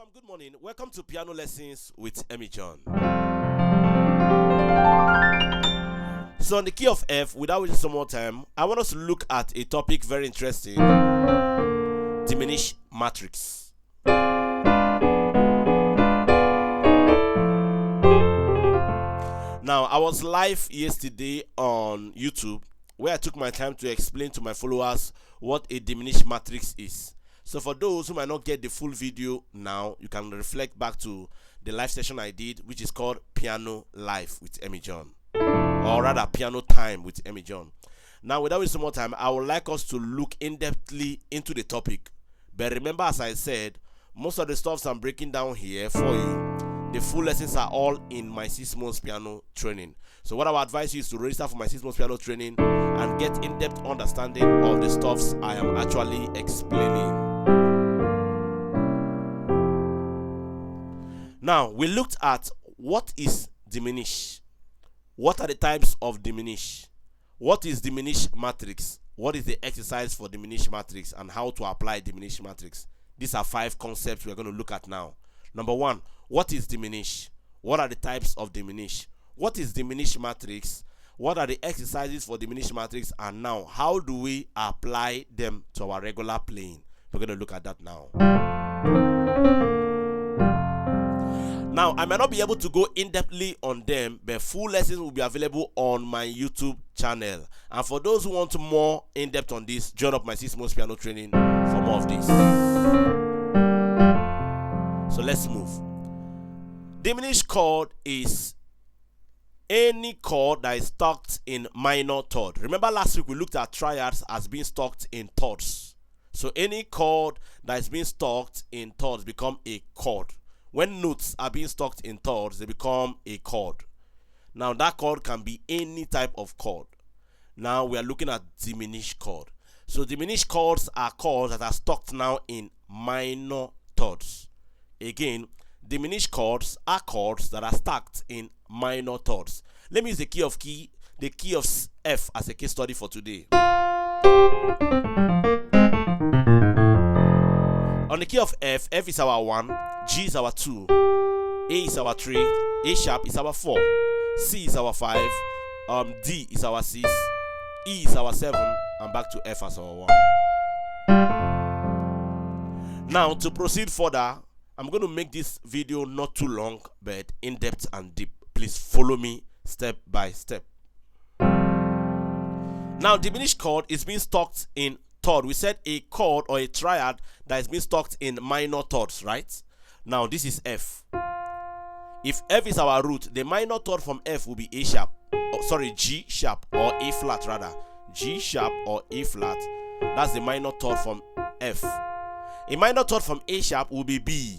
fam, good morning. Welcome to Piano Lessons with Emmy John. So on the key of F, without wasting some more time, I want us to look at a topic very interesting. Diminished Matrix. Now, I was live yesterday on YouTube where I took my time to explain to my followers what a diminished matrix is. So for those who might not get the full video now, you can reflect back to the live session I did, which is called Piano Live with Emmy John, or rather Piano Time with Emmy John. Now, without wasting more time, I would like us to look in-depthly into the topic. But remember, as I said, most of the stuff I'm breaking down here for you, the full lessons are all in my 6 months piano training. So what I would advise you is to register for my 6 months piano training and get in-depth understanding of the stuffs I am actually explaining. Now, we looked at what is diminish. What are the types of diminish? What is diminished matrix? What is the exercise for diminished matrix and how to apply diminished matrix? These are 5 concepts we're going to look at now. Number 1, what is diminish? What are the types of diminish? What is diminished matrix? What are the exercises for diminished matrix? And now, how do we apply them to our regular playing? We're going to look at that now. Now, I might not be able to go in-depthly on them, but full lessons will be available on my YouTube channel. And for those who want more in-depth on this, join up my 6 months piano training for more of this. So let's move. Diminished chord is any chord that is stuck in minor third. Remember last week we looked at triads as being stuck in thirds. So any chord that is being stuck in thirds become a chord. When notes are being stuck in thirds, they become a chord. Now that chord can be any type of chord. Now we are looking at diminished chord. So diminished chords are chords that are stuck now in minor thirds. Again, diminished chords are chords that are stacked in minor thirds. Let me use the key of F as a case study for today. On the key of F, F is our 1, G is our 2, A is our 3, A sharp is our 4, C is our 5, D is our 6, E is our 7, and back to F as our 1. Now, to proceed further, I'm going to make this video not too long, but in-depth and deep. Please follow me step by step. Now, diminished chord is being stuck in third. We said a chord or a triad that is being stuck in minor thirds, right? Now, this is F. If F is our root, the minor third from F will be G sharp or A flat rather. G sharp or A flat. That's the minor third from F. A minor third from A sharp will be B.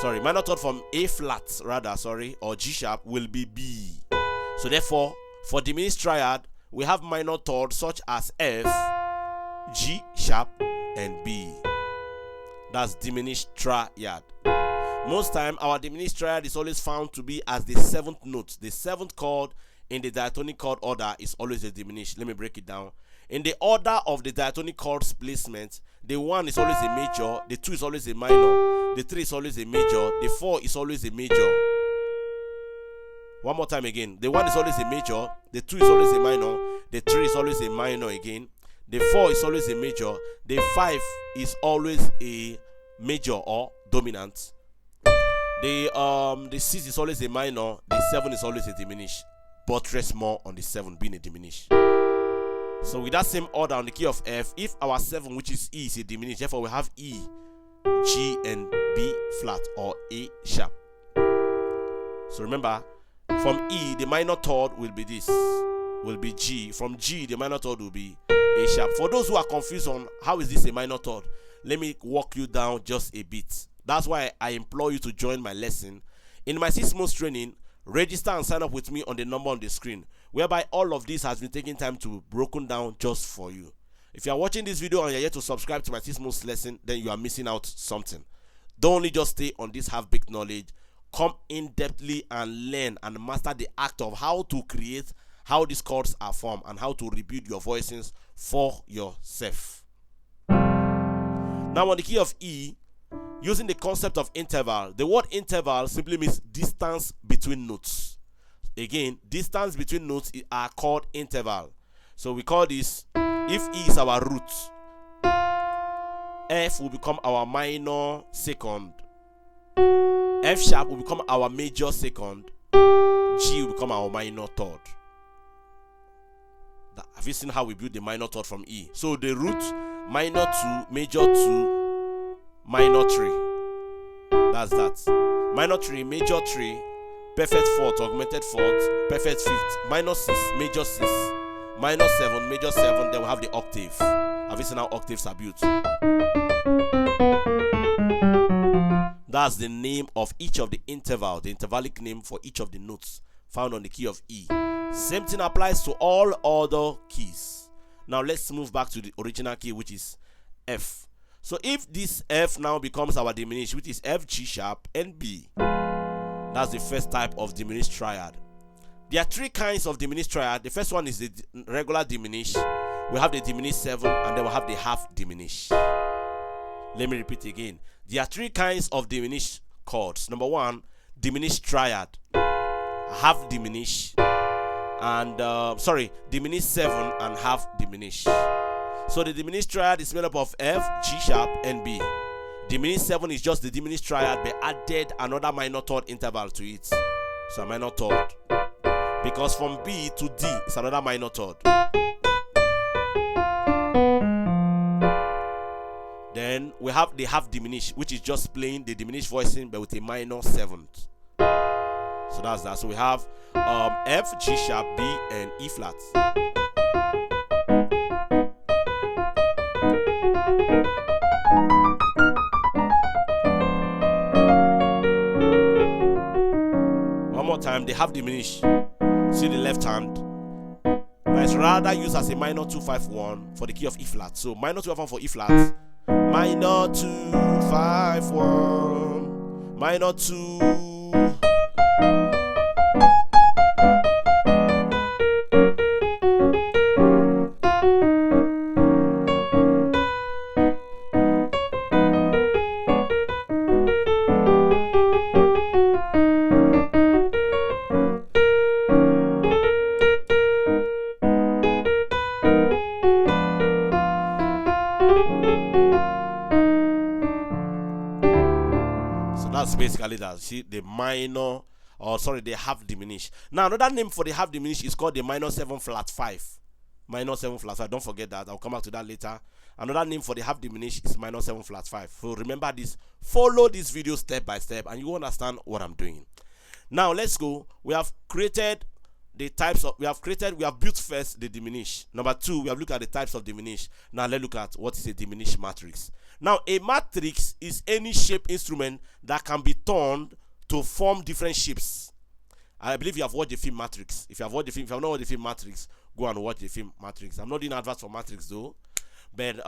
Minor third from A flat rather, or G sharp will be B. So therefore, for diminished triad, we have minor thirds such as F, G sharp, and B. That's diminished triad. Most time, our diminished triad is always found to be as the 7th note. The 7th chord in the diatonic chord order is always a diminished. Let me break it down. In the order of the diatonic chords placement, the 1 is always a major, the 2 is always a minor, the 3 is always a major, the 4 is always a major. One more time again. The 1 is always a major, the 2 is always a minor, the 3 is always a minor again, the 4 is always a major, the 5 is always a major or dominant, the 6 is always a minor, the 7 is always a diminished. Buttress more on the 7 being a diminished. So with that same order on the key of F, if our 7, which is E, is a diminished, therefore we have E, G, and B flat or A sharp. So remember, from E, the minor third will be this, will be G. From G, the minor third will be A sharp. For those who are confused on how is this a minor third, let me walk you down just a bit. That's why I implore you to join my lesson. In my 6 months training, register and sign up with me on the number on the screen, whereby all of this has been taking time to broken down just for you. If you are watching this video and you're yet to subscribe to my 6 months lesson, then you are missing out something. Don't only just stay on this half-baked knowledge. Come in-depthly and learn and master the act of how to create, how these chords are formed, and how to rebuild your voicings for yourself. Now on the key of E, using the concept of interval. The word interval simply means distance between notes. Again, distance between notes are called interval. So we call this, if E is our root, F will become our minor second, F sharp will become our major second, G will become our minor third. Have you seen how we build the minor third from E? So the root, minor 2, major 2, minor 3. That's that. Minor 3, major 3, perfect fourth, augmented fourth, perfect fifth, minor 6, major 6, minor 7, major 7. Then we have the octave. Have you seen how octaves are built? That's the name of each of the interval, the intervallic name for each of the notes found on the key of E. Same thing applies to all other keys. Now let's move back to the original key, which is F. So if this F now becomes our diminished, which is F, G sharp, and B, that's the first type of diminished triad. There are 3 kinds of diminished triad. The first one is the regular diminished. We have the diminished 7, and then we have the half diminished. Let me repeat again. There are 3 kinds of diminished chords. Number 1, diminished triad, half diminished, and diminished 7 and half diminished. So the diminished triad is made up of F, G sharp, and B. Diminished 7 is just the diminished triad, but added another minor third interval to it. So a minor third, because from B to D is another minor third. Then we have the half diminished, which is just playing the diminished voicing but with a minor 7th. So that's that. So we have F, G sharp, B, and E flat. One more time, they have diminished. See the left hand. Now it's rather used as a minor 2-5-1 for the key of E flat. So minor 2-5-1 for E flat. Minor 2-5-1. Minor 2. That's basically that. See, the minor, the half diminished. Now another name for the half diminished is called the minor 7 flat 5. Minor 7 flat 5. Don't forget that. I'll come back to that later. Another name for the half diminished is minor 7 flat 5. So remember this. Follow this video step by step, and you understand what I'm doing. Now let's go. We have created the types of. We have built first the diminished. Number 2, we have looked at the types of diminished. Now let's look at what is a diminished matrix. Now, a matrix is any shape instrument that can be turned to form different shapes. I believe you have watched the film Matrix. If you have not watched the film Matrix, go and watch the film Matrix. I'm not doing adverts for Matrix though. But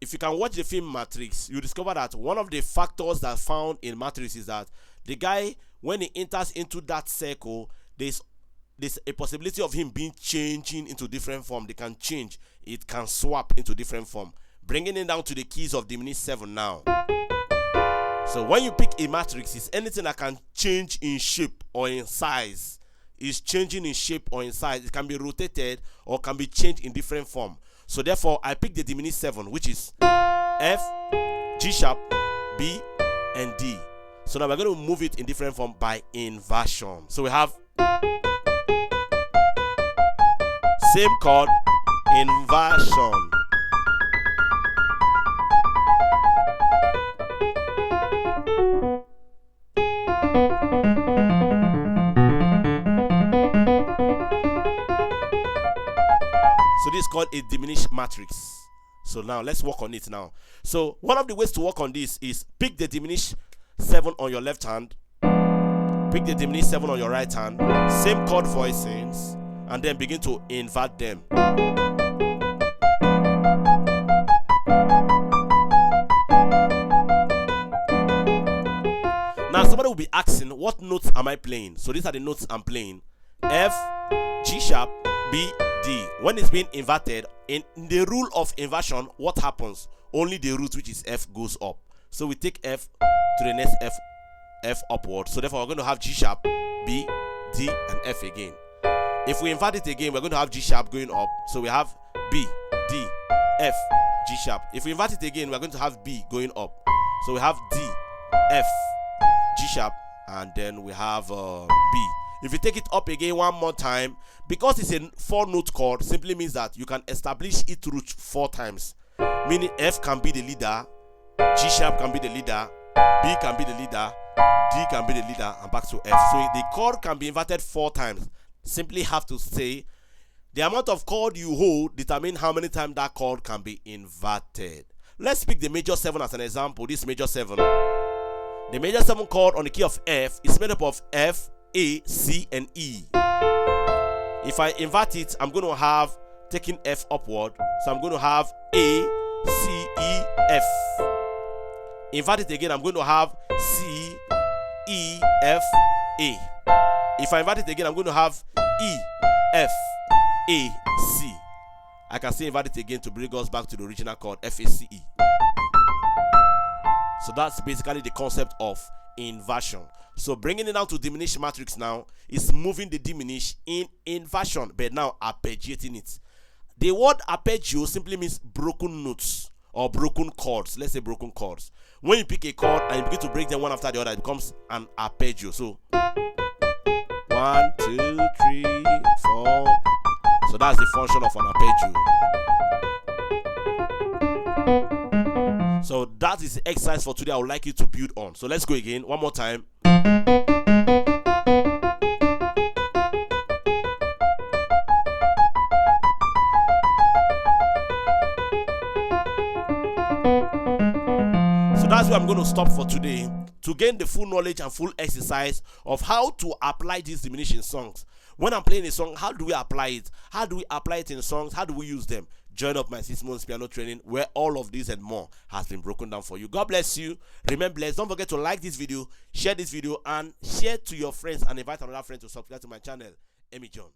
if you can watch the film Matrix, you discover that one of the factors that found in Matrix is that the guy, when he enters into that circle, there's a possibility of him changing into different form. They can change. It can swap into different form. Bringing it down to the keys of diminished 7 now. So when you pick a matrix, it's anything that can change in shape or in size. It's changing in shape or in size. It can be rotated or can be changed in different form. So therefore, I pick the diminished 7, which is F, G sharp, B, and D. So now we're going to move it in different form by inversion. So we have same chord, inversion. So this is called a diminished matrix. So now let's work on it now. So one of the ways to work on this is pick the diminished 7 on your left hand, pick the diminished 7 on your right hand, same chord voicings, and then begin to invert them. Now somebody will be asking, what notes am I playing? So these are the notes I'm playing. F, G sharp, B, D. When it's being inverted, in the rule of inversion, what happens? Only the root, which is F, goes up. So we take F to the next F upward. So therefore we're going to have G sharp, B, D, and F again. If we invert it again, we're going to have G sharp going up. So we have B, D, F, G sharp. If we invert it again, we're going to have B going up. So we have D, F, G sharp, and then we have B. If you take it up again one more time, because it's a 4-note chord, simply means that you can establish each root 4 times. Meaning F can be the leader, G sharp can be the leader, B can be the leader, D can be the leader, and back to F. So the chord can be inverted 4 times. Simply have to say the amount of chord you hold determine how many times that chord can be inverted. Let's pick the major 7 as an example. This major 7. The major 7 chord on the key of F is made up of F, A, C, and E. If I invert it, I'm going to have taking F upward. So I'm going to have A, C, E, F. Invert it again, I'm going to have C, E, F, A. If I invert it again, I'm going to have E, F, A, C. I can still invert it again to bring us back to the original chord, F, A, C, E. So that's basically the concept of inversion. So bringing it down to diminished matrix now is moving the diminish in inversion, but now arpeggiating it. The word arpeggio simply means broken notes or broken chords. Let's say broken chords. When you pick a chord and you begin to break them one after the other, it becomes an arpeggio. So 1, 2, 3, 4. So that's the function of an arpeggio. So that is the exercise for today I would like you to build on. So let's go again one more time. So that's where I'm going to stop for today, to gain the full knowledge and full exercise of how to apply these diminishing songs. When I'm playing a song, how do we apply it? How do we apply it in songs? How do we use them? Join up my 6 months piano training, where all of this and more has been broken down for you. God bless you. Remain blessed. Don't forget to like this video, share this video, and share to your friends, and invite another friend to subscribe to my channel, Emmy John.